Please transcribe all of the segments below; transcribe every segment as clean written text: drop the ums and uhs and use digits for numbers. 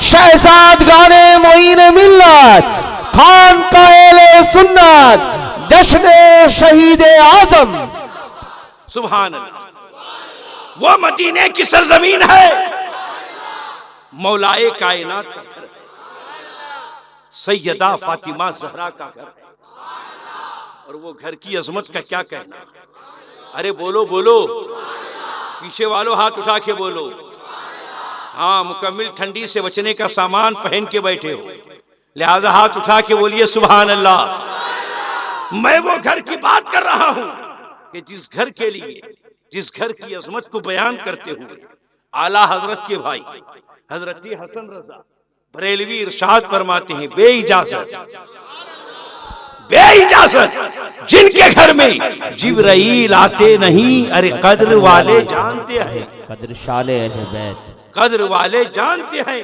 शहजाद गाने मोइन मिल्लत खान कायले सुन्नत जश्न शहीद आजम। सुभान अल्लाह। वो मदीने की सरजमीन है, मौलाए कायनात का घर है, सैयदा फातिमा जहरा का घर है। और वो घर की अजमत का क्या कहना। अरे बोलो बोलो, पीछे वालों हाथ उठा के बोलो। हाँ, मुकम्मिल ठंडी से बचने का सामान पहन के बैठे हो, लिहाजा हाथ उठा के बोलिए सुभान अल्लाह। मैं वो घर की बात कर रहा हूं कि जिस घर के लिए, जिस घर की अजमत को बयान करते हुए आला हजरत के भाई हजरत हसन रजा बरेलवी इरशाद फरमाते हैं, बेइजाजत जिनके घर में जिब्राइल आते नहीं, अरे कद्र वाले जानते हैं, कद्र शाले अहले बैत, कद्र वाले जानते हैं,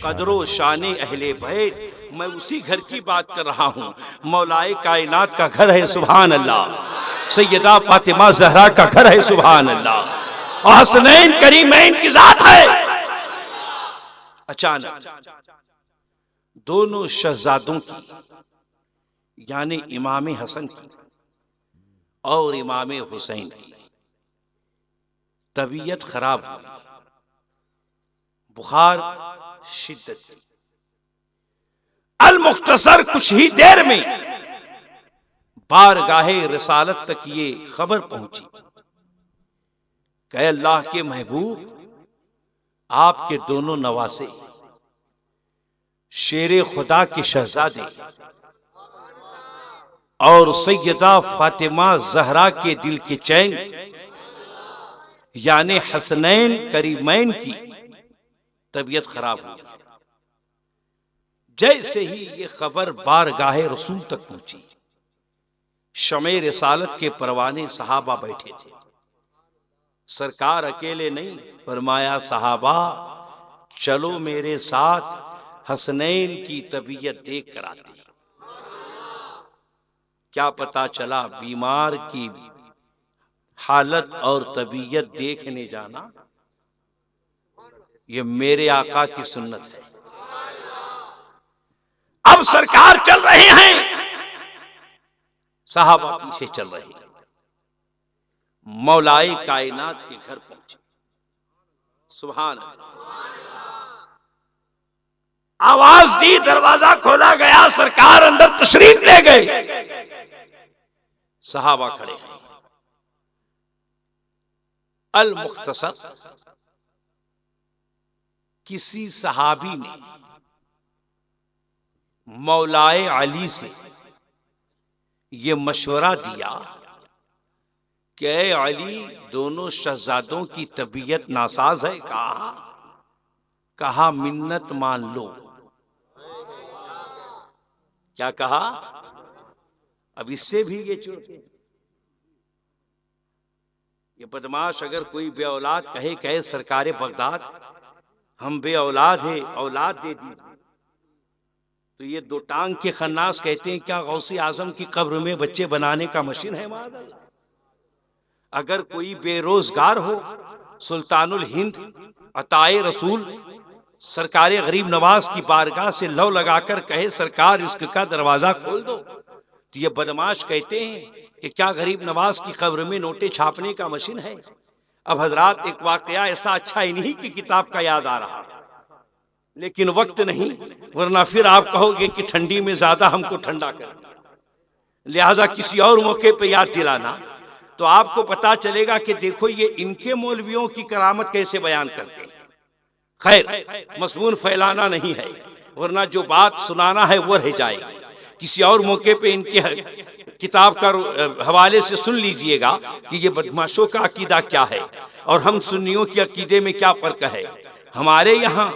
कद्रो शाने अहले बैत। मैं उसी घर की बात कर रहा हूँ, मौलाए कायनात का घर है, सुभान अल्लाह। सैयदा फातिमा जहरा का घर है, सुभान अल्लाह। और हसनैन करीमैन की जात है। अचानक दोनों शहजादों की, यानी इमाम हसन की और इमाम हुसैन की तबीयत खराब हुई, बुखार शिद्दत की। अल मुख्तसर कुछ ही देर में बारगाहे रिसालत तक ये खबर पहुंची कि अल्लाह के महबूब, आपके दोनों नवासे शेरे खुदा के शहजादे और सैयदा फातिमा जहरा के दिल के चैन, यानी हसनैन करीमैन की तबीयत खराब हुई। जैसे ही ये खबर बारगाहे रसूल तक पहुंची, शमे रिसालत के परवाने सहाबा बैठे थे। सरकार अकेले नहीं, फरमाया सहाबा चलो मेरे साथ हसनैन की तबीयत देख कर आते। क्या पता चला बीमार की हालत और तबीयत देखने जाना, ये मेरे आका की सुन्नत है। अब सरकार चल रहे हैं, साहबा पीछे चल रहे हैं, मौलाए कायनात के घर पहुंचे। सुभान अल्लाह। आवाज दी, दरवाजा खोला गया, सरकार अंदर तशरीफ ले गए। सहाबा खड़े हैं। अल मुख्तसर किसी सहाबी ने मौलाए अली से यह मशवरा दिया कि ऐ अली, दोनों शहजादों की तबीयत नासाज है। कहा मिन्नत मान लो। क्या कहा? अब इससे भी ये चुनते, ये बदमाश अगर कोई बे औलाद कहे सरकारे बगदाद हम बे औलाद है, औलाद दे दी, तो ये दो टांग के खन्नास कहते हैं क्या गौसी आजम की कब्र में बच्चे बनाने का मशीन है? माज़अल्लाह। अगर कोई बेरोजगार हो, सुल्तानुल हिंद अताए रसूल सरकार गरीब नवाज की बारगाह से लौ लगाकर कहे सरकार इश्क का दरवाजा खोल दो, तो ये बदमाश कहते हैं कि क्या गरीब नवाज की कब्र में नोटे छापने का मशीन है? अब हजरात, एक वाकया ऐसा अच्छा इन्हीं की किताब का याद आ रहा, लेकिन वक्त नहीं, वरना फिर आप कहोगे कि ठंडी में ज्यादा हमको ठंडा कर, लिहाजा किसी और मौके पे याद दिलाना, तो आपको पता चलेगा कि देखो ये इनके मौलवियों की करामत कैसे बयान करते हैं। खैर, मजमून फैलाना नहीं है, वरना जो बात सुनाना है वो रह जाएगी। किसी और मौके पे इनके किताब का हवाले से सुन लीजिएगा कि ये बदमाशों का अकीदा क्या है और हम सुन्नियों के अकीदे में क्या फर्क है। हमारे यहाँ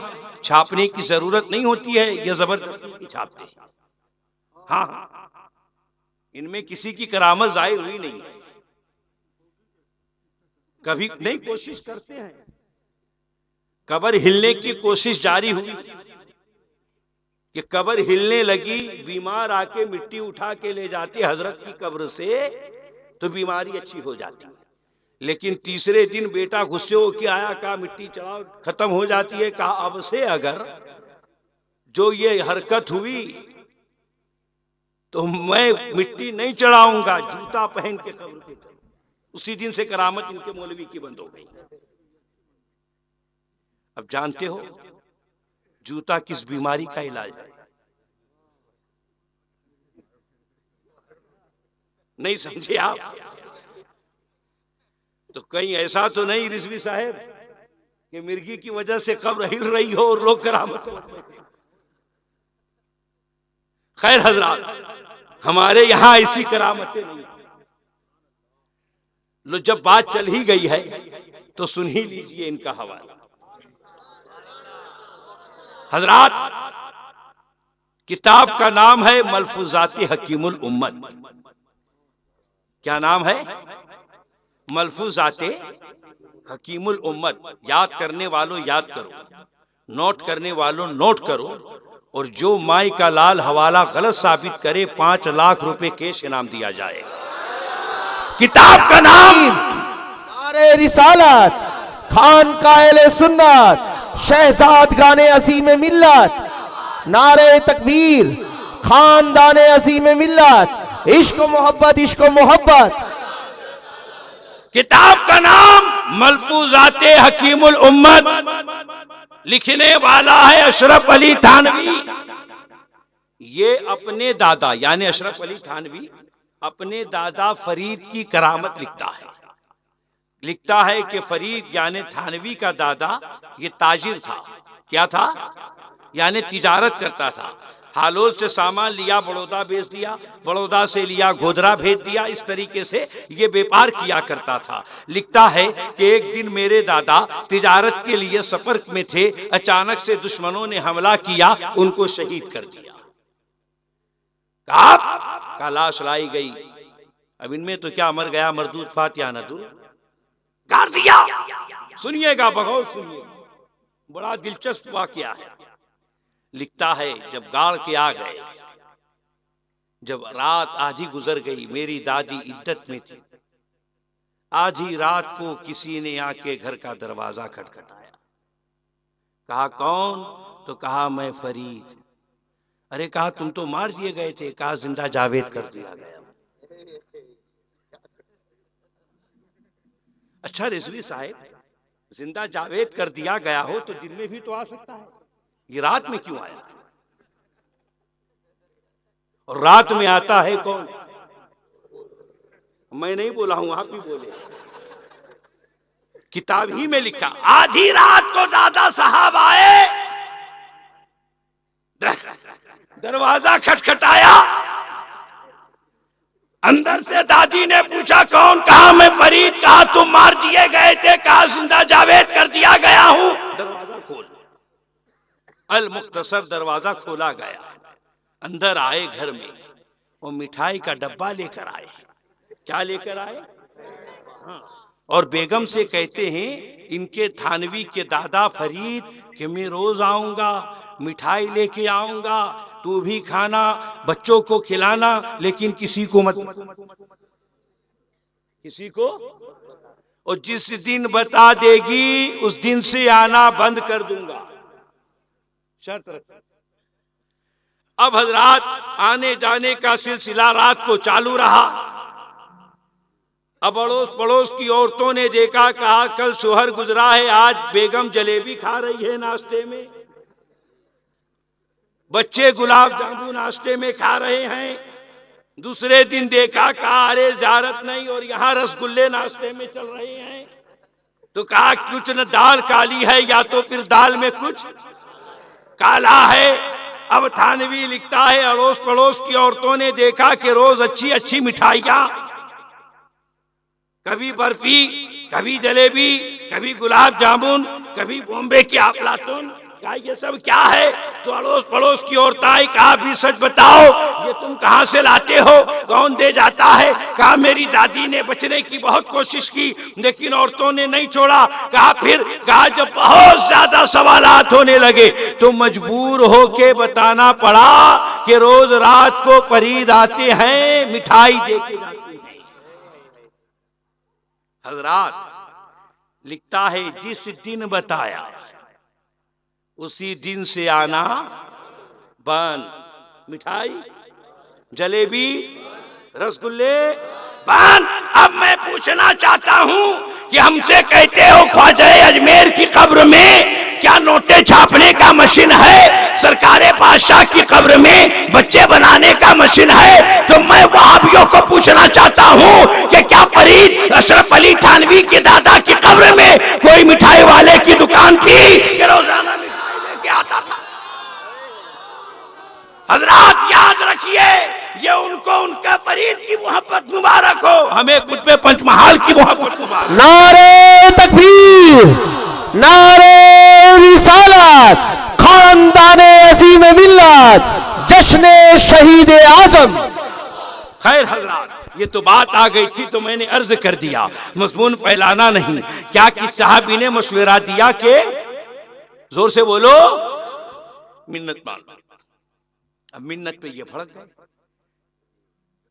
छापने की जरूरत नहीं होती है, ये जबरदस्ती छापते हैं। हाँ, इनमें किसी की करामत जाहिर हुई नहीं है, कभी नहीं कोशिश करते हैं। कब्र हिलने की कोशिश जारी हुई कि कब्र हिलने लगी, बीमार आके मिट्टी उठा के ले जाते हजरत की कब्र से, तो बीमारी अच्छी हो जाती है। लेकिन तीसरे दिन बेटा गुस्से होके आया, कहा मिट्टी चढ़ाओ, खत्म हो जाती है। कहा अब से अगर जो ये हरकत हुई तो मैं मिट्टी नहीं चढ़ाऊंगा, जूता पहन के कब्र पे चढ़ूंगा। उसी दिन से करामत इनके मौलवी की बंद हो गई। अब जानते हो जूता किस बीमारी का इलाज है? नहीं समझे आप? तो कहीं ऐसा तो नहीं रिजवी साहब कि मिर्गी की वजह से कब्र हिल रही हो और लोग करामत हो? खैर हजरात, हमारे यहां ऐसी करामतें नहीं। लो जब बात चल ही गई है तो सुन ही लीजिए इनका हवाला। हजरात, किताब का नाम है मलफूजाते हकीमुल उम्मत। क्या नाम है? मलफूजाते हकीमुल उम्मत। याद करने वालों याद करो, नोट करने वालों नोट करो, और जो माई का लाल हवाला गलत साबित करे 5 लाख रुपए कैश इनाम दिया जाएगा। किताब का नाम नारे रिसालत, खान कायले सुन्नत, शहजाद गाने असीम मिल्लत, नारे तकबीर, खानदाने असीम मिल्लत, इश्क मोहब्बत, इश्क मोहब्बत। किताब का नाम मलफूजाते हकीमुल उम्मत। लिखने वाला है अशरफ अली थानवी। ये अपने दादा यानी अशरफ अली थानवी अपने दादा फरीद की करामत लिखता है। लिखता है कि फरीद यानी थानवी का दादा ये ताजिर था। क्या था? यानी तिजारत करता था। हालोद से सामान लिया, बड़ौदा बेच दिया, बड़ौदा से लिया, गोधरा भेज दिया। इस तरीके से ये व्यापार किया करता था। लिखता है कि एक दिन मेरे दादा तिजारत के लिए सफर में थे, अचानक से दुश्मनों ने हमला किया, उनको शहीद कर दिया। का लाश लाई गई। अब इनमें तो क्या मर गया मरदूद फातिहा नदुर गाड़ दिया। सुनिएगा, बगौर सुनिए, बड़ा दिलचस्प वाकया है। लिखता है जब गाड़ के आ गए, जब रात आधी गुजर गई, मेरी दादी इद्दत में थी। आधी रात को किसी ने आके घर का दरवाजा खटखटाया। कहा कौन? तो कहा मैं फरीद। अरे कहा तुम तो मार दिए गए थे। कहा जिंदा जावेद कर दिया गया। अच्छा रिजवी साहब, जिंदा जावेद कर दिया गया हो तो दिन में भी तो आ सकता है, ये रात में क्यों आया? और रात में आता है कौन? मैं नहीं बोला हूं, आप ही बोले। किताब ही में लिखा, आधी रात को दादा साहब आए, दरवाजा खटखटाया। अंदर से दादी ने पूछा कौन? कहा मैं फरीद। कहा तुम मार दिए गए थे? कहा जिंदा जावेद कर दिया गया हूं। दरवाजा खोल। अल मुख्तसर दरवाजा खोला गया। अंदर आए घर में, वो मिठाई का डब्बा लेकर आए। क्या लेकर आए? हाँ। और बेगम से कहते हैं इनके थानवी के दादा फरीद कि मैं रोज आऊंगा, मिठाई लेके आऊंगा, तू भी खाना, बच्चों को खिलाना, लेकिन किसी को मत, किसी को। और जिस दिन बता देगी उस दिन से आना बंद कर दूंगा, शर्त रख। अब हजरात, आने जाने का सिलसिला रात को चालू रहा। अब अड़ोस पड़ोस की औरतों ने देखा, कहा कल शोहर गुजरा है, आज बेगम जलेबी खा रही है नाश्ते में, बच्चे गुलाब जामुन नाश्ते में खा रहे हैं। दूसरे दिन देखा, कहा अरे जारत नहीं, और यहां रसगुल्ले नाश्ते में चल रहे हैं। तो कहा कुछ न दाल काली है या तो फिर दाल में कुछ काला है। अब थानवी लिखता है अड़ोस पड़ोस की औरतों ने देखा कि रोज अच्छी अच्छी मिठाइयां, कभी बर्फी, कभी जलेबी, कभी गुलाब जामुन, कभी बॉम्बे के अफलातून, कहा ये सब क्या है? तो अड़ोस पड़ोस की औरतें आई, कहा भी सच बताओ ये तुम कहां से लाते हो, कौन दे जाता है? कहा मेरी दादी ने बचने की बहुत कोशिश की लेकिन औरतों ने नहीं छोड़ा। कहा फिर? कहा जब बहुत ज्यादा सवालात होने लगे तो मजबूर होके बताना पड़ा कि रोज रात को फरीद आते हैं, मिठाई देके जाते हैं। हजरात, लिखता है जिस दिन बताया उसी दिन से आना बंद। मिठाई, जलेबी, रसगुल्ले बंद। अब मैं पूछना चाहता हूं कि हमसे कहते हो ख्वाजा अजमेर की कब्र में क्या नोटे छापने का मशीन है? सरकारे बादशाह की कब्र में बच्चे बनाने का मशीन है? तो मैं वहाबियों को पूछना चाहता हूं कि क्या फरीद अशरफ अली थानवी के दादा की कब्र में कोई मिठाई वाले की दुकान थी कि रोजाना मिठाई लेके आता था? हजरात याद रखिए, ये उनको उनका फरीद की मोहब्बत मुबारक हो, हमें कुतुब पंचमहाल की मोहब्बत मुबारक। नारे तकबीर, नारे रिसालत, खानदाने अजीम मिल्लत, जश्न शहीद आजम। खैर हजरात, ये तो बात आ गई थी तो मैंने अर्ज कर दिया, मजमून फैलाना नहीं। क्या कि साहबी ने मशवरा दिया कि जोर से बोलो मिन्नत मांगो। अब मिन्नत पे ये भड़क गए,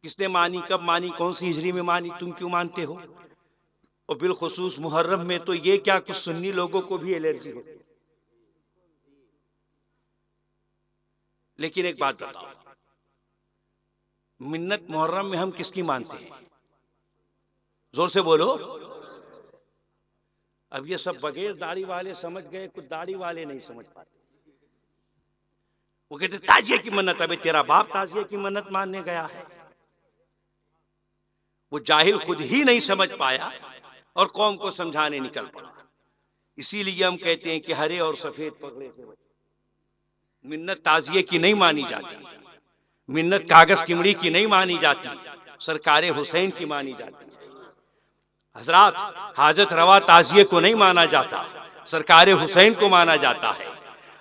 किसने मानी, कब मानी, कौन सी हिजरी में मानी, तुम क्यों मानते हो? और बिलखुसूस मुहर्रम में तो ये क्या कुछ सुन्नी लोगों को भी एलर्जी होती है। लेकिन एक बात बताओ, मिन्नत मुहर्रम में हम किसकी मानते हैं? जोर से बोलो। अब ये सब बगैर दाढ़ी वाले समझ गए, कुछ दाढ़ी वाले नहीं समझ पाते। वो कहते ताजिए की मन्नत। अबे तेरा बाप ताजिए की मन्नत मानने गया है? वो जाहिल खुद ही नहीं समझ पाया और कौम को समझाने निकल पड़ा। इसीलिए हम कहते हैं कि हरे और सफेद पगड़े से बचो। मिन्नत ताजिए की नहीं मानी जाती, मिन्नत कागज किमड़ी की नहीं मानी जाती, सरकारे हुसैन की मानी जाती। हजरात, हाजत रवा ताजिए को नहीं माना जाता, सरकारे हुसैन को माना जाता है।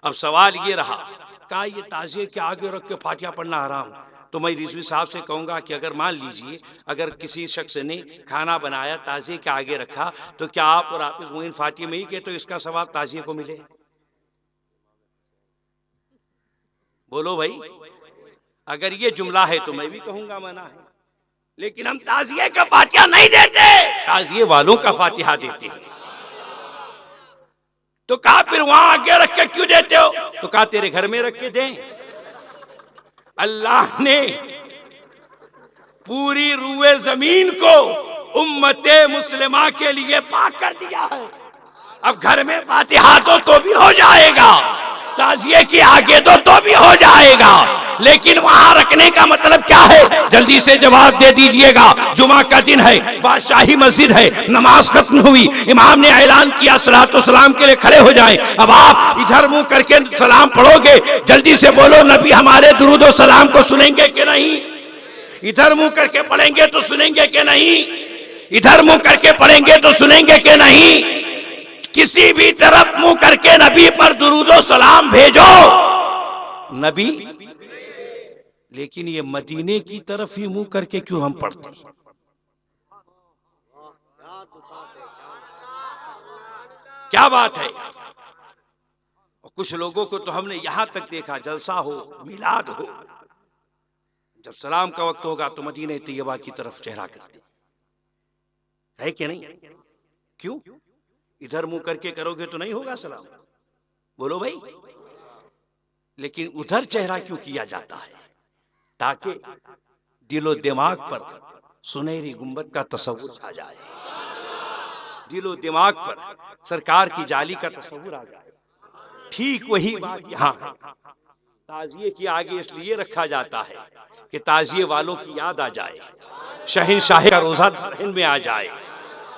अब सवाल ये रहा, क्या ये ताजिए के आगे रख के फातिहा पढ़ना हराम? तो मैं रिजवी साहब से कहूंगा कि अगर मान लीजिए अगर किसी शख्स ने खाना बनाया, ताजिए के आगे रखा, तो क्या आप और हाफिज मोइन फातिहा में ही के तो इसका सवाब ताजिए को मिले? बोलो भाई। अगर ये जुमला है तो मैं भी कहूंगा मना है, लेकिन हम ताजिए का फातिहा नहीं देते, ताजिए वालों का फातिहा देते हैं। तो कहा फिर वहां आगे रख के क्यों देते हो? तो कहा तेरे घर में रख के दें। अल्लाह ने पूरी रूए जमीन को उम्मते मुस्लिमा के लिए पाक कर दिया है। अब घर में फातिहा तो भी हो जाएगा, ताजिए के आगे तो भी हो जाएगा, लेकिन वहां रखने का मतलब क्या है? जल्दी से जवाब दे दीजिएगा। जुमा का दिन है, बादशाही मस्जिद है, नमाज खत्म हुई, इमाम ने ऐलान किया सलातो सलाम के लिए खड़े हो जाएं। अब आप इधर मुंह करके सलाम पढ़ोगे, जल्दी से बोलो नबी हमारे दुरूद और सलाम को सुनेंगे कि नहीं? इधर मुंह करके पढ़ेंगे तो सुनेंगे कि नहीं? इधर मुंह करके पढ़ेंगे तो सुनेंगे कि नहीं? किसी भी तरफ मुंह करके नबी पर दुरूद और सलाम भेजो नबी। लेकिन ये मदीने की तरफ ही मुंह करके क्यों हम पढ़ते हैं? क्या बात है? कुछ लोगों को तो हमने यहां तक देखा, जलसा हो, मिलाद हो, जब सलाम का वक्त होगा तो मदीने तैयबा की तरफ चेहरा करते है कि नहीं? क्यों? इधर मुंह करके करोगे तो नहीं होगा सलाम, बोलो भाई। लेकिन उधर चेहरा क्यों किया जाता है? ताकि दिलो दिमाग पर सुनहरी गुंबद का तस्वुर आ जाए, दिलो दिमाग पर सरकार की जाली का तस्वुर आ जाए। ठीक वही बात यहाँ ताजिए के आगे इसलिए रखा जाता है कि ताजिए वालों की याद आ जाए, शहंशाह का रोजा जहन में आ जाए।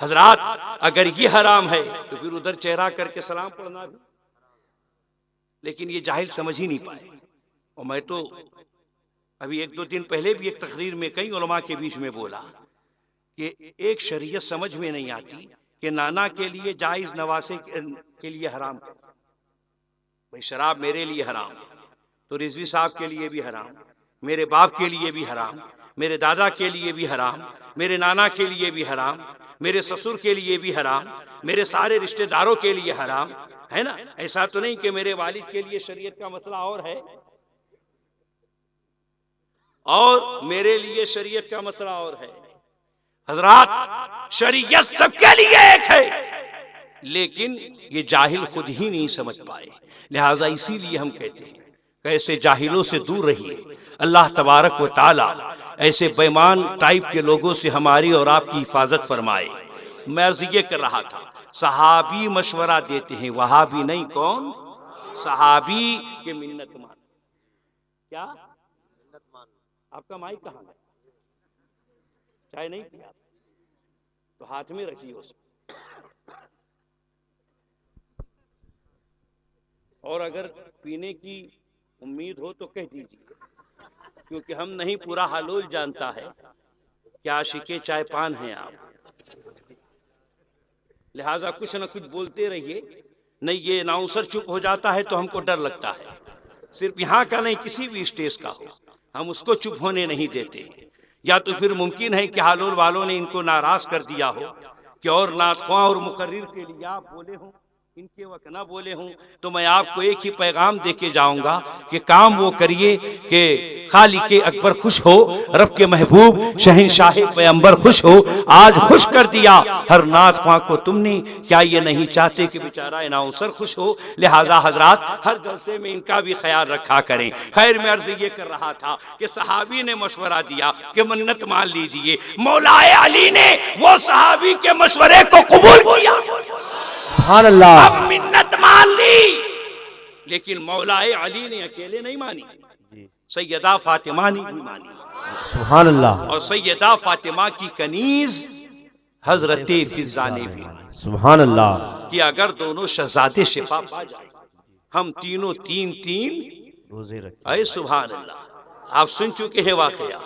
हजरात, अगर ये हराम है तो फिर उधर चेहरा करके सलाम पढ़ना भी, लेकिन ये जाहिल समझ ही नहीं पाए। और मैं तो अभी 1-2 दिन पहले भी एक तकरीर में कई उलमा के बीच में बोला कि एक शरीयत समझ में नहीं आती कि नाना के लिए जायज, नवासे के लिए हराम। भाई शराब मेरे लिए हराम तो रिजवी साहब के लिए भी हराम, मेरे बाप के लिए भी हराम, मेरे दादा के लिए भी हराम, मेरे नाना के लिए भी हराम, मेरे ससुर के लिए भी हराम, मेरे सारे रिश्तेदारों के लिए हराम है ना। ऐसा तो नहीं कि मेरे वालिद के लिए शरीयत का मसला और है और मेरे लिए शरीयत का मसला और है। हजरात, शरीयत सबके लिए एक है, लेकिन ये जाहिल खुद ही नहीं समझ पाए। लिहाजा इसीलिए हम कहते हैं कैसे जाहिलों से दूर रहिए। अल्लाह तबारक व ताला ऐसे बेईमान टाइप के लोगों से हमारी और आपकी हिफाजत फरमाए। मैं अर्ज़ ये कर रहा था, सहाबी मशवरा देते हैं, वहाबी नहीं। कौन? सहाबी के मिन्नत मान। क्या आपका माइक कहाँ है? चाय नहीं पिया तो हाथ में रखिए उसको, और अगर पीने की उम्मीद हो तो कह दीजिए, क्योंकि हम नहीं पूरा हालोल जानता है कि आशिके चाय पान हैं आप, लिहाजा कुछ न कुछ बोलते रहिए। नहीं ये अनाउंसर चुप हो जाता है तो हमको डर लगता है, सिर्फ यहाँ का नहीं किसी भी स्टेज का हो, हम उसको चुप होने नहीं देते। या तो फिर मुमकिन है कि हालोल वालों ने इनको नाराज कर दिया हो कि और नातख्वां और मुकर्रिर के लिए आप बोले हों, इनके वक्त ना बोले हों। तो मैं आपको एक ही पैगाम देके जाऊंगा कि काम वो करिए कि खालिके अकबर खुश हो, रब के महबूब शहंशाह पैगंबर खुश हो। आज खुश कर दिया हर नातख्वां को तुमने, क्या ये नहीं चाहते कि बेचारा अनाउंसर खुश हो? लिहाजा हजरात हर जलसे में इनका भी ख्याल रखा करें। खैर मैं अर्ज ये कर रहा था कि सहाबी ने मशवरा दिया कि मन्नत मान लीजिए। मौलाए अली ने वो सहाबी के मशवरे को कबूल किया, सुभान अल्लाह। अब मिन्नत मान ली, लेकिन मौलाए अली ने अकेले नहीं मानी, सैयदा फातिमा ने भी मानी। सुभान अल्लाह। और सैयदा फातिमा की कनीज हजरत फिजा ने भी सुभान अल्लाह कि अगर दोनों शहजादे शिफा पा जाए, हम तीनों तीन तीन रोजे रखें। अरे सुभान अल्लाह, आप सुन चुके हैं वाकया।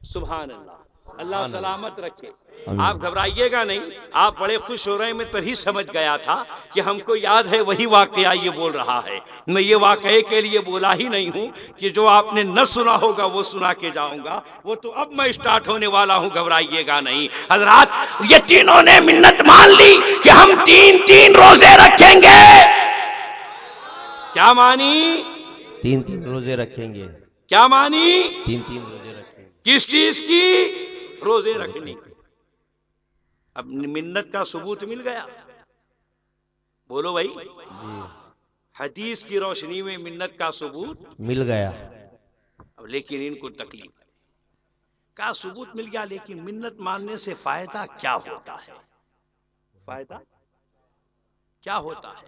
सुभान अल्लाह, अल्लाह सलामत रखे। आप घबराइएगा नहीं, आप बड़े खुश हो रहे हैं। मैं तभी समझ गया था कि हमको याद है वही वाकया ये बोल रहा है। मैं ये वाकये के लिए बोला ही नहीं हूं कि जो आपने न सुना होगा वो सुना के जाऊंगा, वो तो अब मैं स्टार्ट होने वाला हूं, घबराइएगा नहीं। हजरात ये तीनों ने मिन्नत मान ली कि हम तीन तीन रोजे रखेंगे। क्या मानी? तीन तीन रोजे रखेंगे। क्या मानी? तीन तीन रोजे रखेंगे। किस चीज की? रोजे रखनी। अब मिन्नत का सबूत मिल गया, बोलो भाई। हदीस की रोशनी में मिन्नत का सबूत मिल गया। अब लेकिन इनको तकलीफ का सबूत मिल गया, लेकिन मिन्नत मानने से फायदा क्या होता है? फायदा क्या होता है?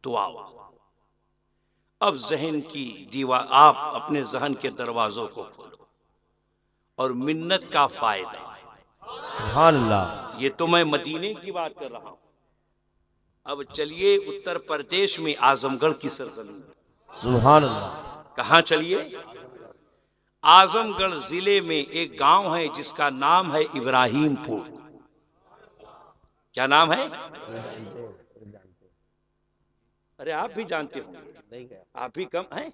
तो आओ अब जहन की दीवार, आप अपने जहन के दरवाजों को खोलो और मिन्नत का फायदा। सुभान अल्लाह। ये तो मैं मदीने की बात कर रहा हूं। अब चलिए उत्तर प्रदेश में आजमगढ़ की सरजमीन। सुभान अल्लाह। कहां चलिए? आजमगढ़ जिले में एक गांव है जिसका नाम है इब्राहिमपुर। क्या नाम है? अरे आप भी जानते होंगे, आप भी कम हैं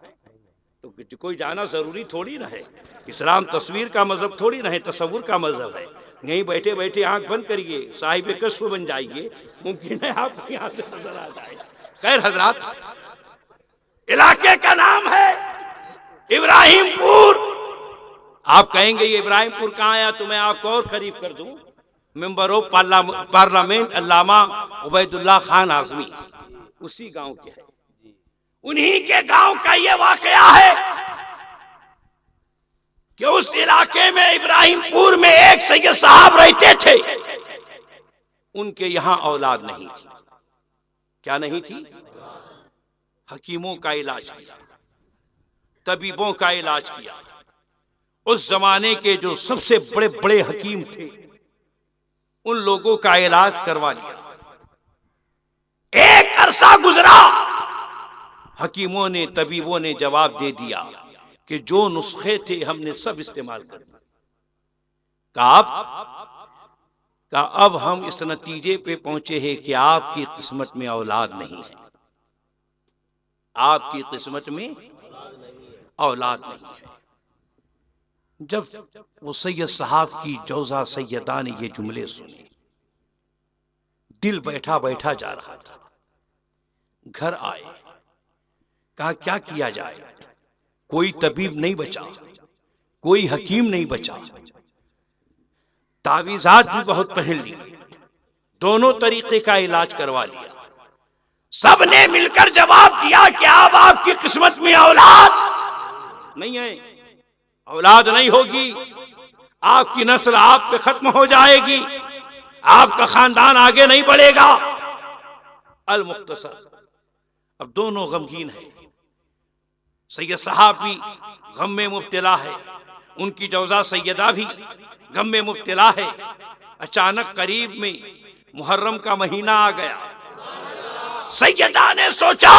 तो कोई जाना जरूरी थोड़ी ना है। इस्लाम तस्वीर का मजहब थोड़ी ना है, तस्वुर का मजहब है। यहीं बैठे बैठे आंख बंद करिए, साहिब कश्फ बन जाइए, मुमकिन है आपको यहां से नजर आ जाए। खैर हजरात, इलाके का नाम है इब्राहिमपुर। आप कहेंगे ये इब्राहिमपुर कहां आया, तो मैं आपको और करीब कर दूं। मेंबर ऑफ पार्लियामेंट अल्लामा उबैदुल्लाह खान आजमी उसी गांव के है। उन्हीं के गांव का ये वाकया है कि उस इलाके में इब्राहिमपुर में एक सैयद साहब रहते थे। उनके यहां औलाद नहीं थी। क्या नहीं थी? हकीमों का इलाज किया, तबीबों का इलाज किया। उस जमाने के जो सबसे बड़े बड़े हकीम थे, उन लोगों का इलाज करवा लिया। एक अरसा गुजरा, हकीमों ने तबीबों ने जवाब दे दिया कि जो नुस्खे थे हमने सब इस्तेमाल कर दिए। कहा अब हम इस नतीजे पे पहुंचे हैं कि आपकी किस्मत में औलाद नहीं है। आपकी किस्मत में औलाद नहीं है। जब वो सैयद साहब की जौजा सैयदा ने ये जुमले सुने, दिल बैठा बैठा जा रहा था। घर आए, कहा क्या किया जाए? कोई तबीब नहीं बचा, कोई हकीम नहीं बचा, तावीज़ात भी बहुत पहन ली, दोनों तरीके का इलाज करवा लिया। सबने मिलकर जवाब दिया कि अब आपकी किस्मत में औलाद नहीं है, औलाद नहीं होगी, आपकी नस्ल आप पे खत्म हो जाएगी, आपका खानदान आगे नहीं बढ़ेगा। अल मुख्तसर, अब दोनों गमगीन है। सैयद साहब भी गम में मुब्तला है, उनकी जौजा सैयदा भी गम में मुब्तला है। अचानक करीब में मुहर्रम का महीना आ गया। सैयदा ने सोचा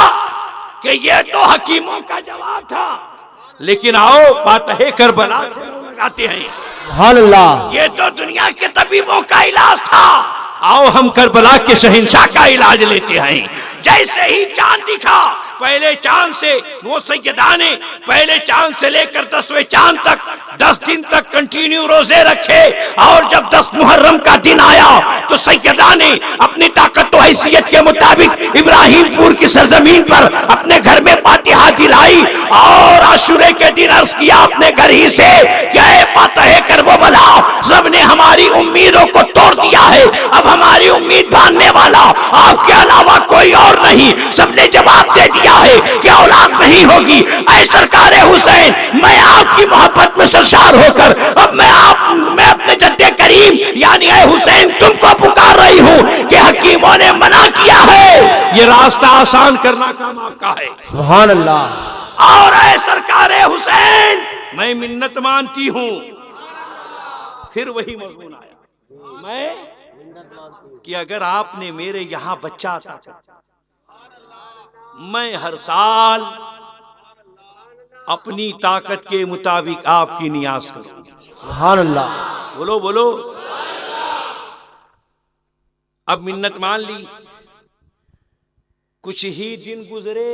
कि ये तो हकीमों का जवाब था, लेकिन आओ फातह करबला से लगाते हैं। सुभान अल्लाह। ये तो दुनिया के तबीबों का इलाज था, आओ हम करबला के शहंशाह का इलाज लेते हैं। जैसे ही चांद दिखा, पहले चांद से वो सैयदा ने पहले चांद से लेकर 10वें चांद तक 10 दिन तक कंटिन्यू रोजे रखे। और जब 10 मुहर्रम का दिन आया तो सैयदा ने अपनी ताकत और हैसियत के मुताबिक इब्राहिमपुर की सरजमीन पर अपने घर में फातिहा दिलाई और आशुरे के दिन अर्ज किया अपने घर ही से, क्या फातह करबला, सबने हमारी उम्मीदों को तोड़ दिया है, अब हमारी उम्मीद बांधने वाला आपके अलावा कोई और नहीं। सबने जवाब दे दिया है कि औलाद नहीं होगी। ऐ सरकार हुसैन, मैं आपकी मोहब्बत में सरशार होकर अब मैं अपने जद्दे करीम यानी ऐ हुसैन तुमको पुकार रही हूँ कि हकीमों ने मना किया है, ये रास्ता आसान करना काम आपका है। सुभान अल्लाह। और ऐ सरकार हुसैन, मैं मिन्नत मानती हूँ। फिर वही मजमून आया, मैं कि अगर आपने मेरे यहां बच्चा था, मैं हर साल अपनी ताकत के मुताबिक आपकी नियाज करूंगी। सुभान अल्लाह। बोलो बोलो। अब मिन्नत मान ली। कुछ ही दिन गुजरे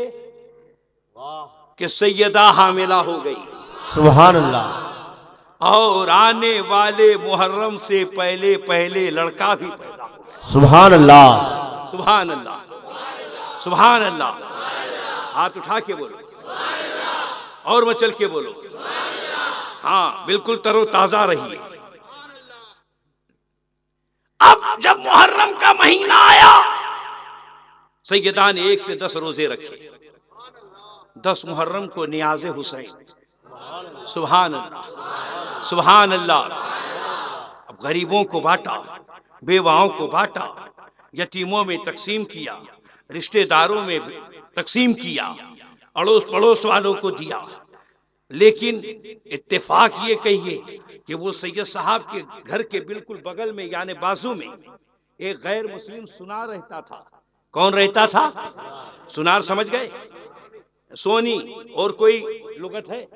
कि सैयदा हामिला हो गई। सुभान अल्लाह। और आने वाले मुहर्रम से पहले पहले लड़का भी पैदा हो गया। सुभान अल्लाह। सुभान अल्लाह, सुभान अल्लाह। हाथ उठा के बोलो और मचल के बोलो। हाँ, बिल्कुल तरोताजा रहिए। अब जब मुहर्रम का महीना आया, सैयदा ने 1 से 10 रोजे रखे। 10 मुहर्रम को नियाज़े हुसैन। सुभान अल्लाह, सुभान अल्लाह। अब गरीबों को बांटा, बेवाओं को बांटा, यतीमों में तकसीम किया, रिश्तेदारों में तकसीम किया, अड़ोस पड़ोस वालों को दिया। लेकिन इत्तेफाक ये कहिए कि वो सैयद साहब के घर के बिल्कुल बगल में यानी बाजू में एक गैर मुस्लिम सुनार रहता था। कौन रहता था? सुनार समझ गए? सोनी और कोई लुगत है?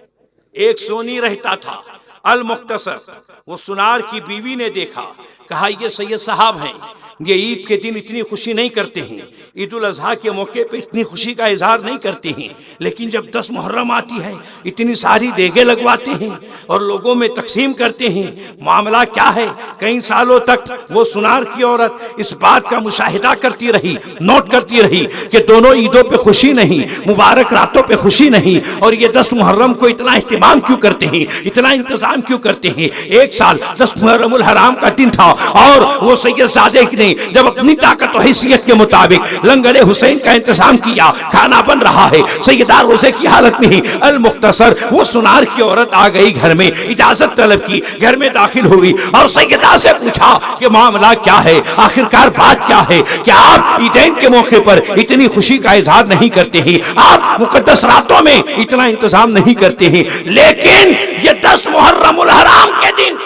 एक सोनी रहता था। अल मुख्तसर, वो सुनार की बीवी ने देखा, कहा ये सैयद साहब हैं, ये ईद के दिन इतनी खुशी नहीं करते हैं, ईद उल अजहा के मौके पे इतनी खुशी का इजहार नहीं करते हैं, लेकिन जब 10 मुहर्रम आती है इतनी सारी देगे लगवाते हैं और लोगों में तकसीम करते हैं। मामला क्या है? कई सालों तक वो सुनार की औरत इस बात का मुशाहिदा करती रही, नोट करती रही कि दोनों ईदों पे खुशी नहीं, मुबारक रातों पे खुशी नहीं, और ये 10 मुहर्रम को इतना इत्तेमाम क्यों करते हैं, इतना इंतजाम क्यों करते हैं। एक साल 10 मुहर्रमुल हराम का दिन था और वो सैयद सादिक ने जब अपनी ताकत और हैसियत के मुताबिक लंगर हुसैन का इंतजाम किया, खाना बन रहा है, सैयदा रोजे की हालत में ही अल मुख्तसर वो सुनार की औरत आ गई घर में, इजाजत तलब की, घर में दाखिल हुई और सैयदा से पूछा कि मामला क्या है, आखिरकार बात क्या है कि आप ईदैन के मौके पर इतनी खुशी का इजहार नहीं करते हैं, आप मुकद्दस रातों में इतना इंतजाम नहीं करते हैं, लेकिन ये 10 मुहर्रमुल हराम के दिन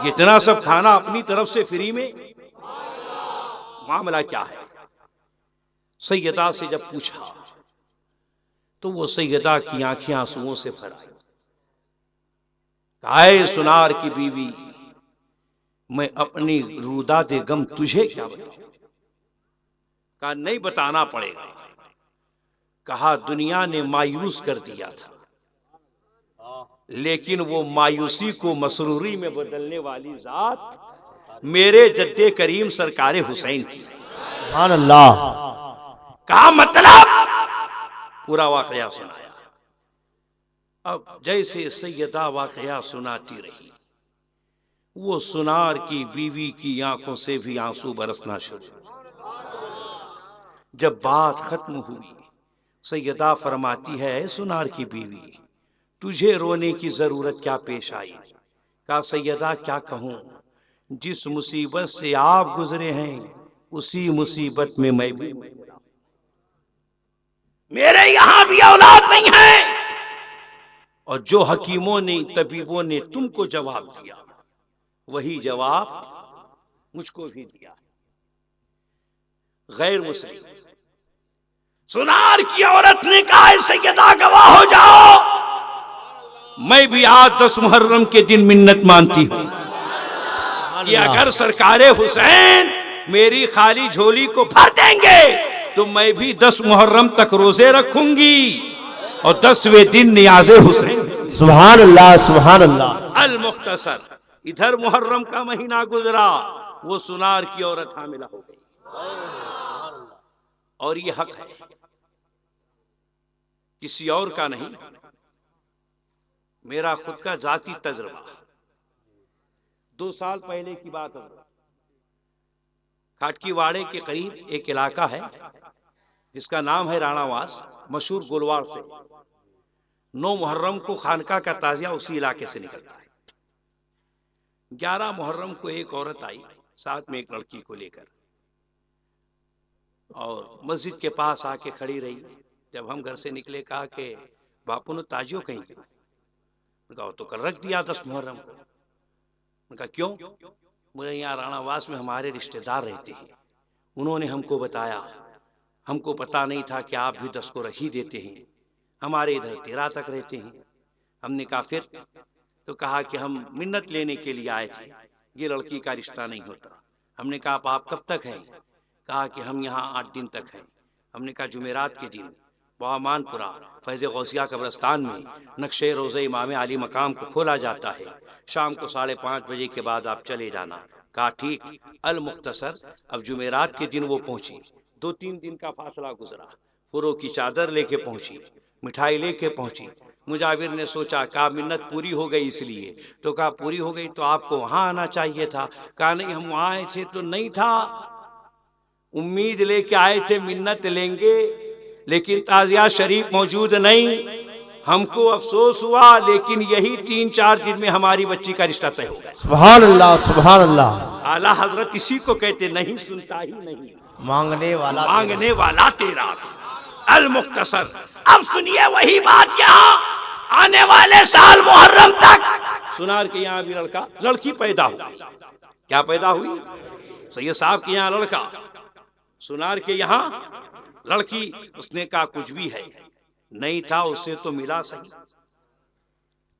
जितना सब खाना अपनी तरफ से फ्री में, मामला क्या है? सैयदा से जब पूछा तो वो सैयदा की आंखें आंसुओं से भर आई। कहा, सुनार की बीवी, मैं अपनी रुदादे गम तुझे क्या बताऊं? कहा, नहीं बताना पड़ेगा। कहा, दुनिया ने मायूस कर दिया था, लेकिन वो मायूसी को मसरूरी में बदलने वाली जात मेरे जद्दे करीम सरकार हुसैन की। सुभान अल्लाह। कहा, मतलब पूरा वाकया सुनाया। अब जैसे सैयदा वाकया सुनाती रही, वो सुनार की बीवी की आंखों से भी आंसू बरसना शुरू। जब बात खत्म हुई, सैयदा फरमाती है, सुनार की बीवी, तुझे रोने की जरूरत क्या पेश आई? कहा, सैयदा क्या कहूं, जिस मुसीबत से आप गुजरे हैं उसी मुसीबत में मैं भी, मेरे यहां भी औलाद नहीं है, और जो हकीमों ने तबीबों ने तुमको जवाब दिया वही जवाब मुझको भी दिया। गैर मुस्लिम सुनार की औरत ने कहा, सैयदा गवाह हो जाओ, मैं भी आज 10 मुहर्रम के दिन मिन्नत मानती हूं कि अगर सरकारे हुसैन मेरी खाली झोली को भर देंगे तो मैं भी 10 मुहर्रम तक रोजे रखूंगी और 10वें दिन नियाज़े हुसैन। सुभान अल्लाह, सुभान अल्लाह। अल मुख्तसर, इधर मुहर्रम का महीना गुजरा, वो सुनार की औरत हामिला हो गई, और ये हक है, किसी और का नहीं, मेरा खुद का जाती तजुर्बा। 2 साल पहले की बात है, खाटकीवाड़े के करीब एक इलाका है जिसका नाम है राणावास, मशहूर गोलवार से। 9 मुहर्रम को खानका का ताजिया उसी इलाके से निकलता है। 11 मुहर्रम को एक औरत आई साथ में एक लड़की को लेकर, और मस्जिद के पास आके खड़ी रही। जब हम घर से निकले, कहा कि बापू ने ताजियो कहीं क्यों? कहा, तो कल रख दिया 10 मुहर्रम को। कहा, क्यों? मुझे यहाँ राणावास में हमारे रिश्तेदार रहते हैं, उन्होंने हमको बताया, हमको पता नहीं था कि आप भी 10 को रख ही देते हैं, हमारे इधर 13 तक रहते हैं। हमने कहा फिर? तो कहा कि हम मिन्नत लेने के लिए आए थे, ये लड़की का रिश्ता नहीं होता। हमने कहा, आप कब तक हैं? कहा कि हम यहाँ 8 दिन तक हैं। हमने कहा, जुमेरात के दिन बवामानपुरा फैज़ गौसिया कब्रस्तान में नक्शे रोज़े इमाम आली मकाम को खोला जाता है, शाम को 5:30 बजे के बाद आप चले जाना। कहा ठीक। अल मुख्तसर, अब जुमेरात के दिन वो पहुंची, 2-3 दिन का फासला गुजरा, फुरों की चादर लेके पहुंची, मिठाई लेके पहुंची। मुजाविर ने सोचा, कहा मिन्नत पूरी हो गई इसलिए। तो कहा पूरी हो गई तो आपको वहां आना चाहिए था। कहा नहीं, हम वहां आए थे तो नहीं था, उम्मीद लेके आए थे मिन्नत लेंगे, लेकिन ताजिया शरीफ मौजूद नहीं। हमको अफसोस हुआ, लेकिन यही 3-4 दिन में हमारी बच्ची का रिश्ता तय हो गया। सुभान अल्लाह, सुभान अल्लाह। आला हजरत इसी को कहते, नहीं सुनता ही नहीं, मांगने वाला तेरा। अल मुख्तसर, अब सुनिए वही बात, यहाँ आने वाले साल मुहर्रम तक सुनार के यहाँ भी लड़की पैदा हुई। क्या पैदा हुई? सैयद साहब के यहाँ लड़का, सुनार के यहाँ लड़की। उसने कहा कुछ भी है, नहीं था उससे तो मिला सही।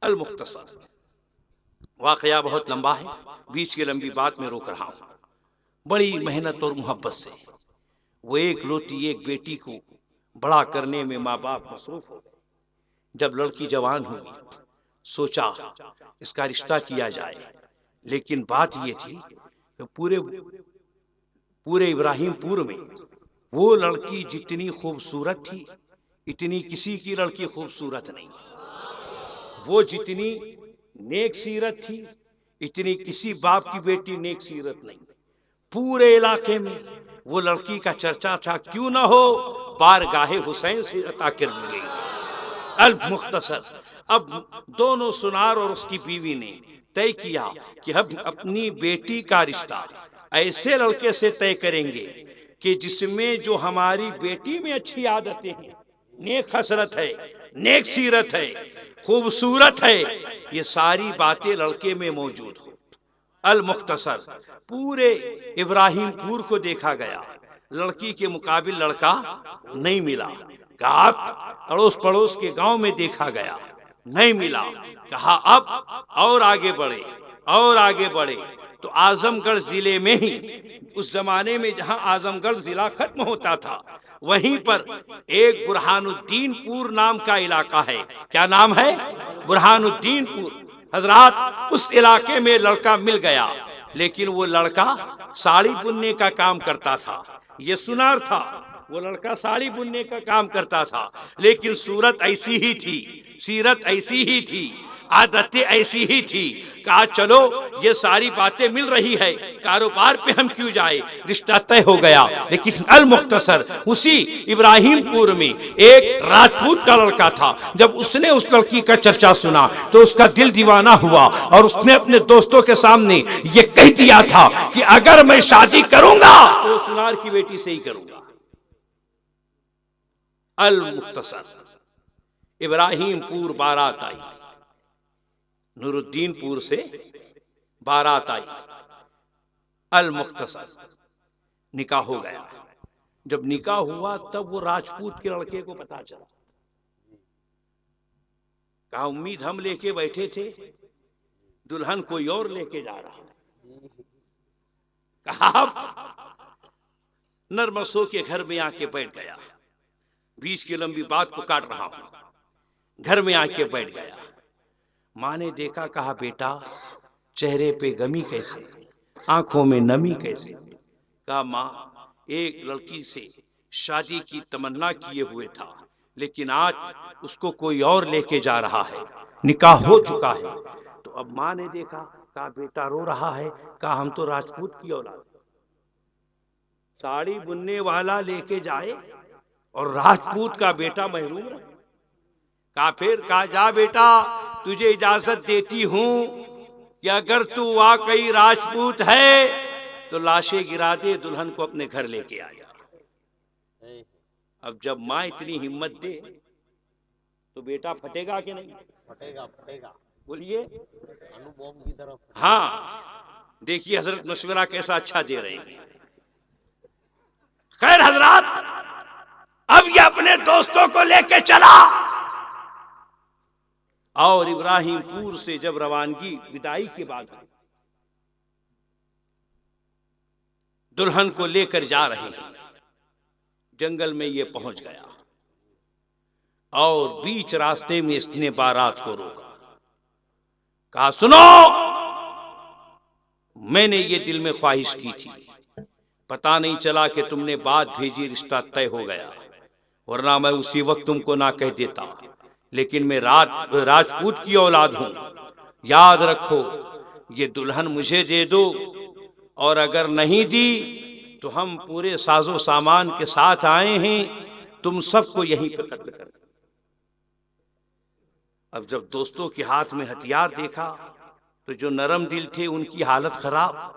अल मुख्तसर, वाकया बहुत लंबा है, बीच की लंबी बात में रोक रहा हूं। बड़ी मेहनत और मोहब्बत से वो एक लोटी एक बेटी को बड़ा करने में माँ बाप मसरूफ हो गए। जब लड़की जवान हुई, सोचा इसका रिश्ता किया जाए, लेकिन बात ये थी कि पूरे इब्राहिमपुर में वो लड़की जितनी खूबसूरत थी, इतनी किसी की लड़की खूबसूरत नहीं। वो जितनी नेक सीरत थी, इतनी किसी बाप की बेटी नेक सीरत नहीं। पूरे इलाके में वो लड़की का चर्चा था, क्यों ना हो बारगाहे हुसैन से अता कर ली गई। अल मुख्तसर, अब दोनों सुनार और उसकी बीवी ने तय किया कि हम अपनी बेटी का रिश्ता ऐसे लड़के से तय करेंगे कि जिसमें जो हमारी बेटी में अच्छी आदतें हैं, नेक हसरत है, नेक सीरत है, खूबसूरत है, ये सारी बातें लड़के में मौजूद हो। अल मुख्तसर, पूरे इब्राहिमपुर को देखा गया, लड़की के मुकाबिल लड़का नहीं मिला। कहा अड़ोस पड़ोस के गांव में देखा गया, नहीं मिला। कहा अब और आगे बढ़े, और आगे बढ़े, तो आजमगढ़ जिले में ही, उस जमाने में जहां आजमगढ़ जिला खत्म होता था, वहीं पर एक बुरहानुद्दीनपुर नाम का इलाका है। क्या नाम है? बुरहानुद्दीनपुर। हजरात, उस इलाके में लड़का मिल गया, लेकिन वो लड़का साड़ी बुनने का काम करता था। ये सुनार था, वो लड़का साड़ी बुनने का काम करता था, लेकिन सूरत ऐसी ही थी, सीरत ऐसी ही थी। आदतें ऐसी ही थी। कहा चलो ये सारी बातें मिल रही है, कारोबार पे हम क्यों जाए, रिश्ता तय हो गया। लेकिन अल मुख्तसर उसी इब्राहिमपुर में एक राजपूत का लड़का था। जब उसने उस लड़की का चर्चा सुना तो उसका दिल दीवाना हुआ और उसने अपने दोस्तों के सामने ये कह दिया था कि अगर मैं शादी करूंगा तो सुनार की बेटी से ही करूंगा। अल मुख्तसर इब्राहिमपुर बारात आई, नूरुद्दीनपुर से बारात आई, अल मुख्तसर निकाह हो गया। जब निकाह हुआ तब वो राजपूत के लड़के को पता चला। कहा उम्मीद हम लेके बैठे थे, दुल्हन कोई और लेके जा रहा है। कहा नरमसो के घर में आके बैठ गया। 20 की लंबी बात को काट रहा हूं। घर में आके बैठ गया। माँ ने देखा, कहा बेटा चेहरे पे गमी कैसे, आंखों में नमी कैसे। कहा माँ एक लड़की से शादी की तमन्ना किए हुए था, लेकिन आज उसको कोई और लेके जा रहा है, निकाह हो चुका है। तो अब माँ ने देखा, कहा बेटा रो रहा है। कहा हम तो राजपूत की औलाद, साड़ी बुनने वाला लेके जाए और राजपूत का बेटा महरूम रहे। कहा फिर, कहा जा बेटा तुझे इजाजत देती हूं कि अगर तू वाकई राजपूत है तो लाशें गिरा दे, दुल्हन को अपने घर लेके आ जा। अब जब माँ इतनी हिम्मत दे तो बेटा फटेगा कि नहीं? फटेगा फटेगा। बोलिए अनुभव की तरफ। हाँ देखिए हजरत मशवरा कैसा अच्छा दे रहे हैं। खैर हजरात, अब ये अपने दोस्तों को लेके चला और इब्राहिमपुर से जब रवानगी विदाई के बाद दुल्हन को लेकर जा रहे हैं, जंगल में ये पहुंच गया और बीच रास्ते में इसने बारात को रोका। कहा सुनो, मैंने ये दिल में ख्वाहिश की थी, पता नहीं चला कि तुमने बात भेजी, रिश्ता तय हो गया, वरना मैं उसी वक्त तुमको ना कह देता। लेकिन मैं राजपूत की औलाद हूं, याद रखो ये दुल्हन मुझे दे दो, और अगर नहीं दी तो हम पूरे साजो सामान के साथ आए हैं, तुम सबको यहीं पर कत्ल कर। अब जब दोस्तों के हाथ में हथियार देखा तो जो नरम दिल थे उनकी हालत खराब।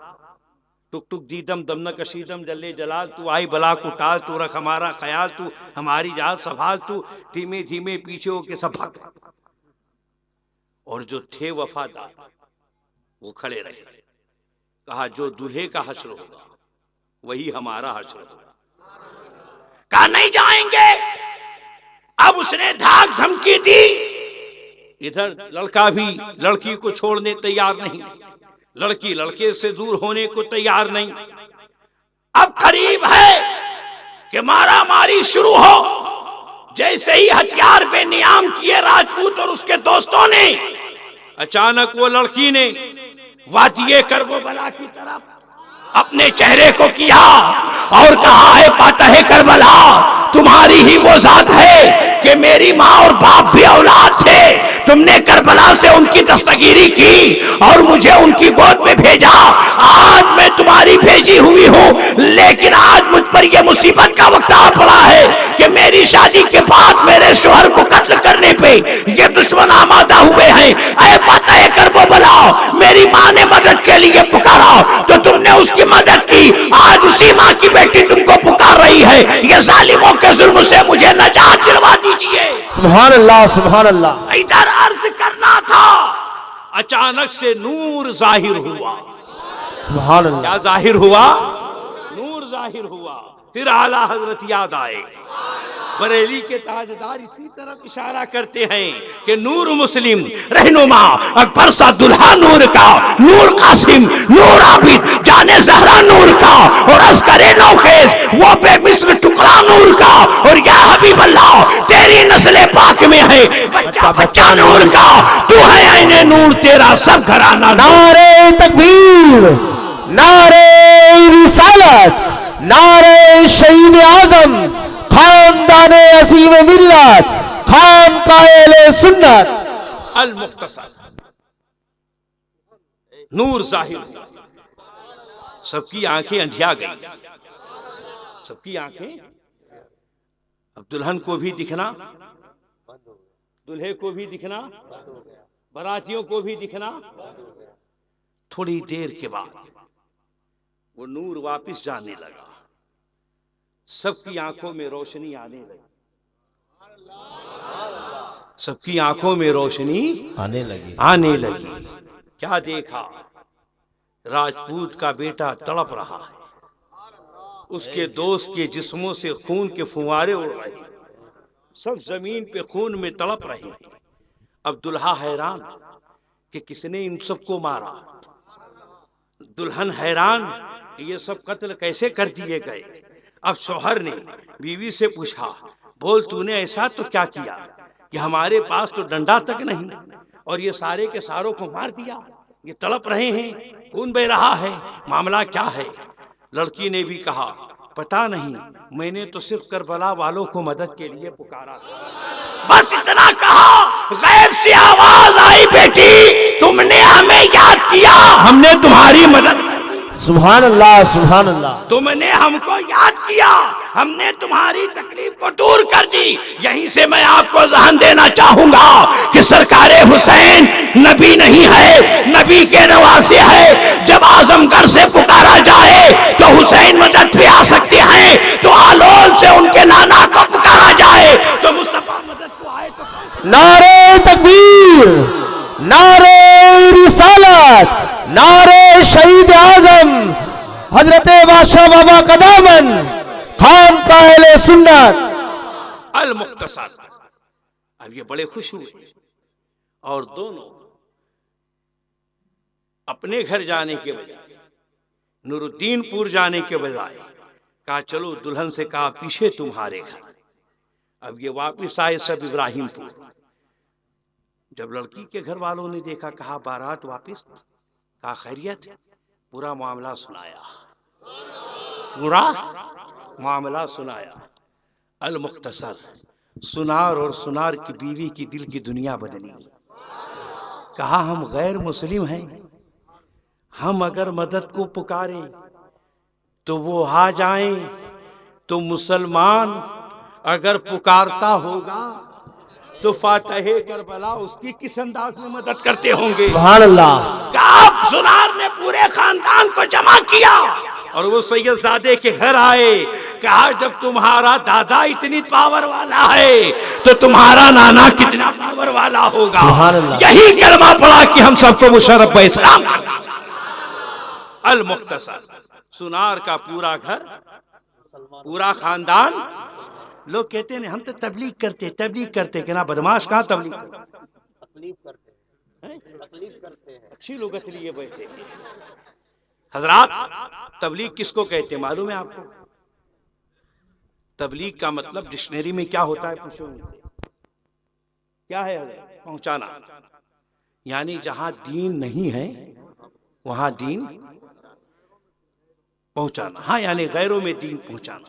टुक टुक दीदम दम न कशीदम जल्ले जलाल, तू आई बला को टाल, तू रख हमारा ख्याल, तू हमारी जात संभाल, तू धीमे धीमे पीछे होके सब भाग। और जो थे वफादार वो खड़े रहे। कहा जो दूल्हे का हश्र होगा वही हमारा हश्र होगा। कहा नहीं जाएंगे। अब उसने धाक धमकी दी, इधर लड़का भी लड़की को छोड़ने तैयार नहीं, लड़की लड़के से दूर होने को तैयार नहीं। अब करीब है कि मारा मारी शुरू हो। जैसे ही हथियार पे नियाम किए राजपूत और उसके दोस्तों ने, अचानक वो लड़की ने वादिये करबला की तरफ अपने चेहरे को किया और कहा है फातह करबला, तुम्हारी ही वो जात है कि मेरी माँ और बाप भी औलाद थे, तुमने करबला से उनकी दस्तगीरी की और मुझे उनकी गोद में भेजा। आज मैं तुम्हारी भेजी हुई हूँ, लेकिन आज मुझ पर यह मुसीबत का वक्त आ पड़ा है कि मेरी शादी के बाद मेरे शोहर को कत्ल करने पे ये दुश्मन आमादा हुए हैं। ऐ फातह करबला, मेरी माँ ने मदद के लिए पुकारा तो तुमने उसकी मदद की, आज उसी माँ की बेटी तुमको पुकार रही है। ये जालिमों के जुल्म से मुझे नजात दिलवा दीजिए। सुभान अल्लाह सुभान अल्लाह। इधर अर्ज करना था, अचानक से नूर जाहिर हुआ। सुभान अल्लाह। क्या जाहिर हुआ? नूर जाहिर हुआ। फिर आला हजरत याद आए। बरेली के ताजदार इसी तरफ इशारा करते हैं कि नूर मुस्लिम रहनुमा अकबर सा दुल्हा नूर का, नूर कासिम, नूर आबिद, जाने जहरा नूर का, और अस्करे नौखेज वो बेमिस्र टुकड़ा नूर का, और या हबीब अल्लाह तेरी नस्ल पाक में है बच्चा बच्चा नूर का, तू है आईने नूर, तेरा सब घराना। नारे तकबीर, नारे रिसालत, नारे शहीद आजम, खानदाने असीम मिल्लत, खान कायल सुन्नत। अल मुख्तसर नूर जाहिर हुआ, सबकी आंखें अंधिया गई, सबकी आंखें। अब दुल्हन को भी दिखना, दूल्हे को भी दिखना, बारातियों को भी दिखना। थोड़ी देर के बाद वो नूर वापस जाने लगा, सबकी आंखों में रोशनी आने लगी, सबकी आंखों में रोशनी आने लगी। क्या देखा? राजपूत का बेटा तड़प रहा है, उसके दोस्त के जिस्मों से खून के फुवारे उड़ रहे हैं, सब जमीन पे खून में तड़प रहे हैं। अब दुल्हा हैरान कि किसने इन सबको मारा, दुल्हन हैरान कि ये सब कत्ल कैसे कर दिए गए। अब शौहर ने बीवी से पूछा, बोल तूने ऐसा तो क्या किया कि हमारे पास तो डंडा तक नहीं और ये सारे के सारों को मार दिया, ये तड़प रहे हैं, खून बह रहा है, मामला क्या है। लड़की ने भी कहा, पता नहीं, मैंने तो सिर्फ करबला वालों को मदद के लिए पुकारा था। बस इतना कहा, गैब से आवाज आई, बेटी तुमने हमें याद किया, हमने तुम्हारी मदद। सुभान अल्लाह, सुभान अल्लाह। तुमने हमको याद किया, हमने तुम्हारी तकलीफ को दूर कर दी। यहीं से मैं आपको ज़हन देना चाहूंगा कि सरकारे हुसैन नबी नहीं है, नबी के नवासे है। जब आजमगढ़ से पुकारा जाए तो हुसैन मदद पे आ सकते हैं, तो आलोल से उनके नाना को पुकारा जाए तो मुस्तफा मदद को आए तो। नारे तकबीर, नारे रिसालत, नारे शहीद आजम हजरत बादशाह बाबा कदामन खान काहिले सुन्नत अल मुख्तसर। अब ये बड़े खुश हुए और दोनों अपने घर जाने के बजाय, नूरुद्दीनपुर जाने के बजाय कहा चलो, दुल्हन से कहा पीछे तुम्हारे घर। अब ये वापिस आए सब इब्राहिमपुर। जब लड़की के घर वालों ने देखा, कहा बारात वापिस, कहा खैरियत, पूरा मामला सुनाया, पूरा मामला सुनाया। अल मुख्तसर, सुनार और सुनार की बीवी की दिल की दुनिया बदली। कहा हम गैर मुस्लिम हैं, हम अगर मदद को पुकारें तो वो आ जाएं, तो मुसलमान अगर पुकारता होगा तो फातह करबला उसकी किस अंदाज में मदद करते होंगे। सुभान अल्लाह। काब सुनार ने पूरे खानदान को जमा किया और वो सैयदजादे के घर आए। कहा जब तुम्हारा दादा इतनी पावर वाला है तो तुम्हारा नाना कितना पावर वाला होगा। सुभान अल्लाह। यही कलमा पड़ा कि हम सबको मुशर्रफ इस्लाम। अल मुख्तसर, सुनार का पूरा घर, पूरा खानदान। लोग कहते हैं हम तो तबलीग करते कि ना बदमाश, कहाँ तबलीग करते हैं, अच्छी लुगत लिए बैठे। हजरात, तबलीग किसको कहते हैं मालूम है आपको? तबलीग का मतलब डिक्शनरी में क्या होता है पूछो उनसे। क्या है? पहुंचाना, यानी जहां दीन नहीं है वहां दीन पहुंचाना। हाँ, यानी गैरों में दीन पहुंचाना।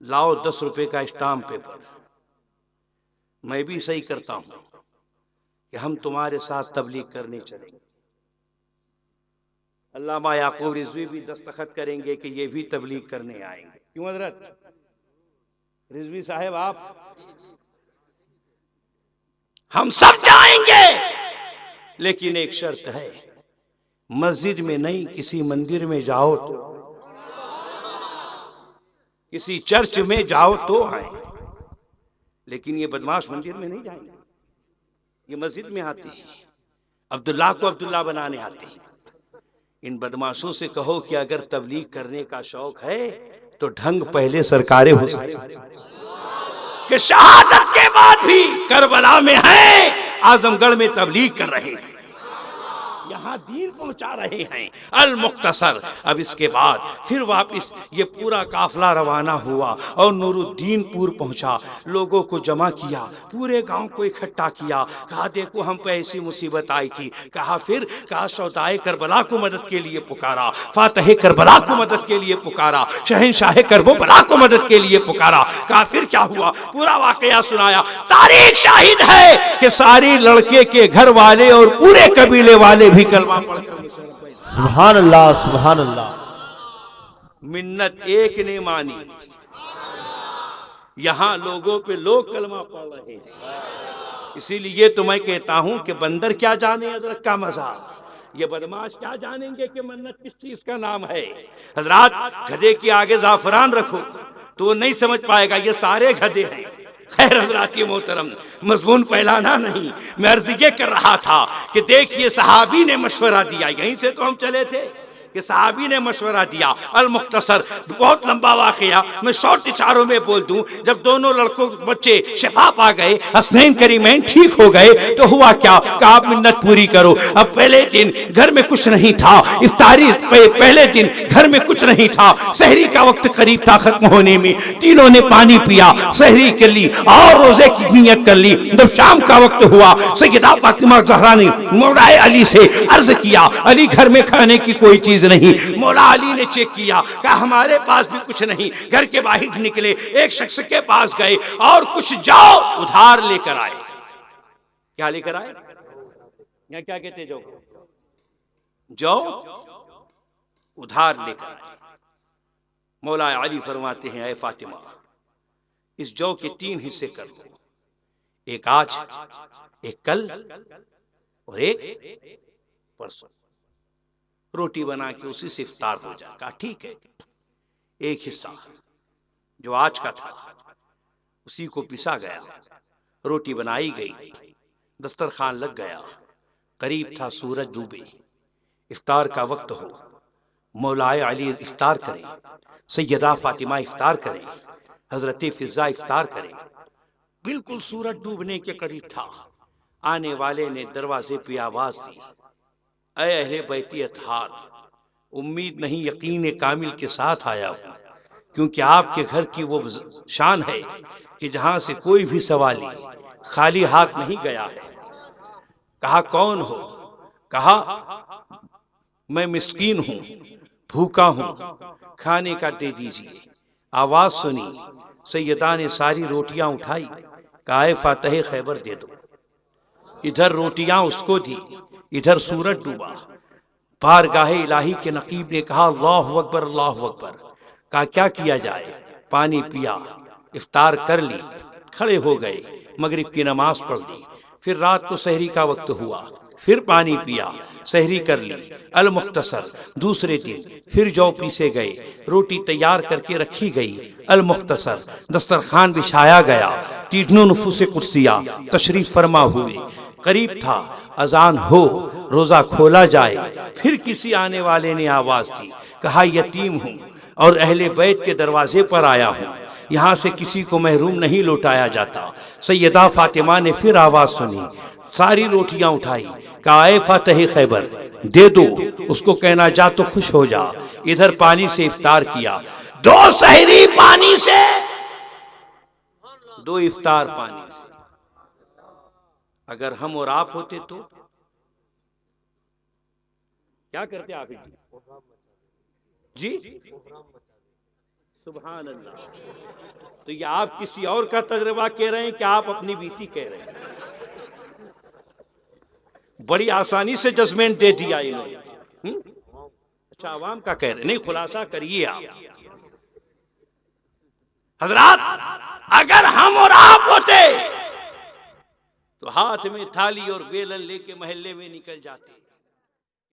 लाओ 10 रुपए का स्टाम्प पेपर, मैं भी सही करता हूं कि हम तुम्हारे साथ तबलीग करने चलेंगे। अल्लामा याकूब रिजवी भी दस्तखत करेंगे कि ये भी तबलीग करने आएंगे। क्यों हजरत रिजवी साहब, आप? हम सब जाएंगे, लेकिन एक शर्त है, मस्जिद में नहीं, किसी मंदिर में जाओ तो, किसी चर्च में जाओ तो आए, लेकिन ये बदमाश मंदिर में नहीं जाएंगे। ये मस्जिद में आते हैं, अब्दुल्ला को अब्दुल्ला बनाने आते हैं। इन बदमाशों से कहो कि अगर तबलीग करने का शौक है तो ढंग पहले सरकारे हुसैन के शहादत के बाद भी करबला में है, आजमगढ़ में तबलीग कर रहे हैं, यहाँ दीन पहुंचा रहे हैं। अल मुख्तसर। अब इसके बाद फिर वापस ये पूरा काफिला रवाना हुआ और नूरुद्दीनपुर पहुंचा, लोगों को जमा किया, पूरे गांव को इकट्ठा किया। कहा देखो हम पे ऐसी मुसीबत आई थी। कहा फिर, कहा शौदाए करबला को मदद के लिए पुकारा, फातह करबला को मदद के लिए पुकारा, शहंशाह करबला को मदद के लिए पुकारा। कहा फिर क्या हुआ, पूरा वाकया सुनाया। तारीख शाहिद है कि सारी लड़के के घर वाले और पूरे कबीले वाले भी भी कलमा पढ़कर मुशर्रफ भाई। सुभान अल्लाह, सुभान अल्लाह। मिन्नत एक ने मानी, यहां लोगों पे लोग कलमा पढ़ रहे हैं। इसीलिए तो मैं कहता हूं कि बंदर क्या जाने अदरक का मजा, ये बदमाश क्या जानेंगे कि मन्नत किस चीज का नाम है। हजरात, गधे के आगे जाफरान रखो तो वो नहीं समझ पाएगा ये सारे गधे हैं। खैर हजरात की मोहतरम, मजमून फैलाना नहीं, मैं अर्ज ये कर रहा था कि देखिए सहाबी ने मशवरा दिया, यहीं से तो हम चले थे कि सहाबी ने मशवरा दिया। अल मुख्तसर, बहुत लंबा वाकया, मैं शॉर्ट इशारों में बोल दूं। जब दोनों लड़कों बच्चे शिफा पा गए, हसनैन करीमैन ठीक हो गए, तो हुआ क्या, कहा आप मिन्नत पूरी करो। अब पहले दिन घर में कुछ नहीं था, इफ्तारी पहले दिन घर में कुछ नहीं था, सहरी का वक्त करीब था खत्म होने में, तीनों ने पानी पिया, सहरी कर ली और रोजे की नियत कर ली। जब शाम का वक्त हुआ, सैयदा फातिमा ज़हरा ने मौलाए अली से अर्ज किया, अली घर में खाने की कोई चीज नहीं। मौला अली ने चेक किया, कहा हमारे पास भी कुछ नहीं। घर के बाहर निकले, एक शख्स के पास गए और कुछ जाओ उधार लेकर आए। क्या लेकर आए? या क्या कहते जाओ? जाओ उधार लेकर आए। मौला अली फरमाते हैं, ऐ फातिमा, इस जौ के 3 हिस्से कर लो, एक आज, एक कल और एक परसों। रोटी बना के उसी से इफ्तार हो जाए। कहा ठीक है। एक हिस्सा जो आज का था उसी को पिसा गया, रोटी बनाई गई, दस्तरखान लग गया, करीब था सूरज डूबे, इफ्तार का वक्त हो, मौलाए अली इफ्तार करें, सैयदा फातिमा इफ्तार करें, हजरत फिजा इफ्तार करें। बिल्कुल सूरज डूबने के करीब था, आने वाले ने दरवाजे पे आवाज दी, ऐ अहले बैती अतहार, उम्मीद नहीं यकीन कामिल के साथ आया हूं, क्योंकि आपके घर की वो शान है कि जहां से कोई भी सवाली खाली हाथ नहीं गया है। कहा कौन हो? कहा मैं मिस्कीन हूं, भूखा हूं, खाने का दे दीजिए। आवाज सुनी, सैयदा ने सारी रोटियां उठाई, कहा ऐ फातह खैबर दे दो। इधर रोटियां उसको दी, इधर सूरज डूबा। बारगाहे इलाही के नकीब ने कहा अल्लाहु अकबर, अल्लाहु अकबर। कहा क्या किया जाए? पानी पिया, इफ्तार कर ली, खड़े हो गए, मगरिब की नमाज पढ़ ली। फिर रात को सहरी का वक्त हुआ, फिर पानी पिया, सहरी कर ली। अल मुख्तसर, दूसरे दिन फिर जौ पीसे गए, रोटी तैयार करके रखी गई। अल मुख्तसर, दस्तरखान बिछाया गया, तीनों नुफूसे कुर्सिया तशरीफ फरमा हुए। करीब था अजान हो, रोजा खोला जाए। फिर किसी आने वाले ने आवाज दी, कहा यतीम हूं और अहले बैत के दरवाजे पर आया हूं, यहां से किसी को महरूम नहीं लौटाया जाता। सैयदा फातिमा ने फिर आवाज सुनी, सारी रोटियां उठाई, कहा ऐ फातह खैबर दे दो, उसको कहना जा तो खुश हो जा। इधर पानी से इफ्तार किया, 2 सहरी पानी से, 2 इफ्तार पानी से। अगर हम और आप होते तो क्या करते आप जी? सुभान अल्लाह। तो ये आप किसी और का तजर्बा कह रहे हैं कि आप अपनी बीती कह रहे हैं? बड़ी आसानी से जजमेंट दे दिया इन्होंने। अच्छा, आवाम का कह रहे नहीं, खुलासा करिए आप। हजरात, अगर हम और आप होते तो हाथ में थाली और बेलन लेके मोहल्ले में निकल जाते।